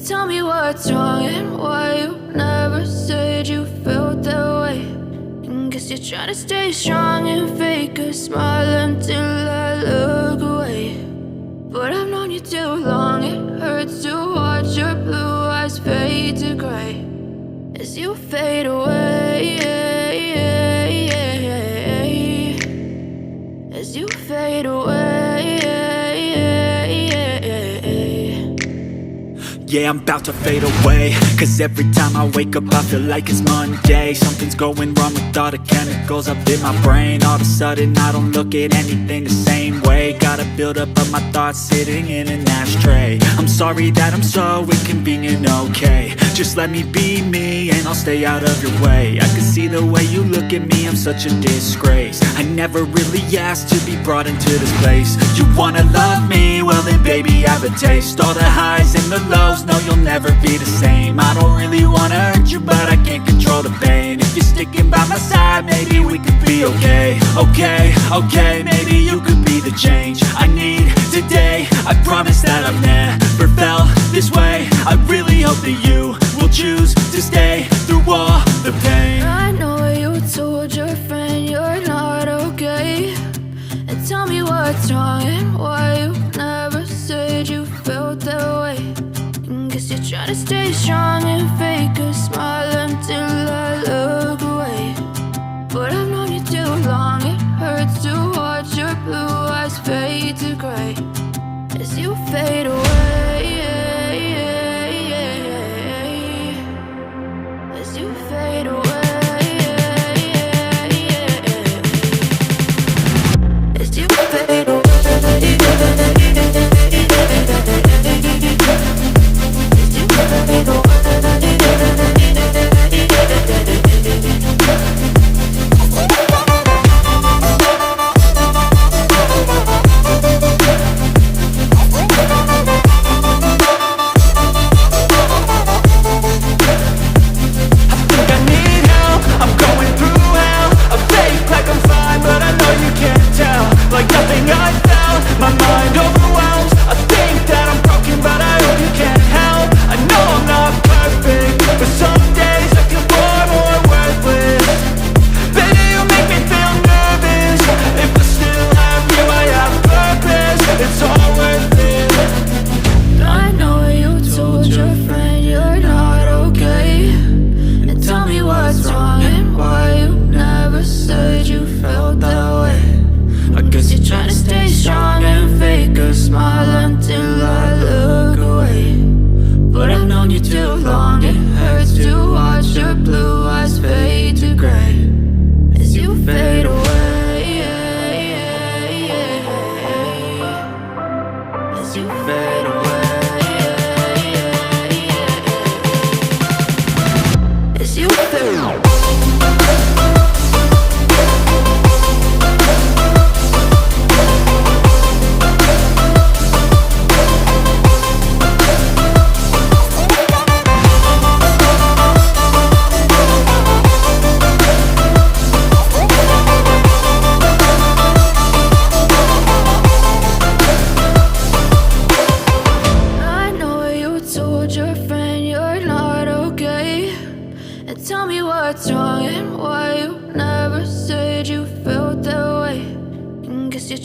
Tell me what's wrong and why you never said you felt that way. And guess you're trying to stay strong and fake a smile until I look away. But I've known you too long, it hurts to watch your blue eyes fade to gray as you fade away, as you fade away. Yeah, I'm about to fade away, cause every time I wake up I feel like it's Monday. Something's going wrong with all the chemicals up in my brain. All of a sudden I don't look at anything the same way. Got a buildup of my thoughts sitting in an ashtray. I'm sorry that I'm so inconvenient, okay. Just let me be me and I'll stay out of your way. I can see the way you look at me, I'm such a disgrace. I never really asked to be brought into this place. You wanna love me? Well then baby I have a taste. All the highs and the lows, no you'll never be the same. I don't really wanna hurt you but I can't control the pain. If you're sticking by my side maybe we could be okay. Okay, maybe you could be the change I need today. I promise that I've never felt this way. I really hope that you will choose to stay through all the pain. I know you told your friend you're not okay. And tell me what's wrong and why you never said you felt that way. And guess you're trying to stay strong and fake a smile until I look away. But I've known you too long, it hurts to watch your blue eyes fade to gray as you fade away, as you fade away, as you fade away.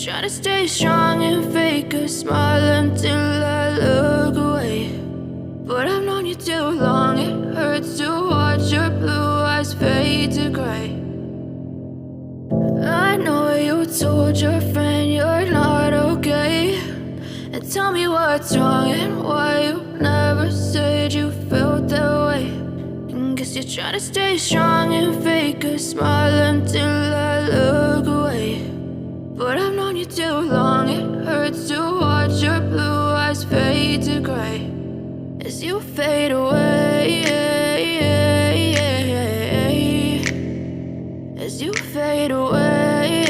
Try to stay strong and fake a smile until I look away. But I've known you too long, it hurts to watch your blue eyes fade to gray. I know you told your friend you're not okay. And tell me what's wrong and why you never said you felt that way. And guess you're trying to stay strong and fake a smile until I look away. But I've known you too long, it hurts to watch your blue eyes fade to gray as you fade away, as you fade away.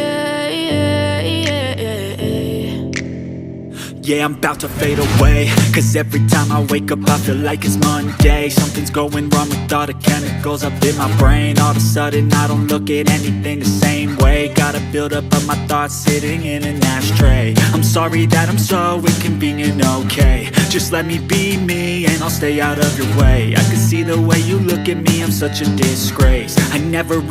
Yeah, I'm about to fade away, cause every time I wake up I feel like it's Monday. Something's going wrong with all the chemicals up in my brain. All of a sudden I don't look at anything the same way. Got a buildup of my thoughts sitting in an ashtray. I'm sorry that I'm so inconvenient, okay? Just let me be me and I'll stay out of your way. I can see the way you look at me, I'm such a disgrace. I never really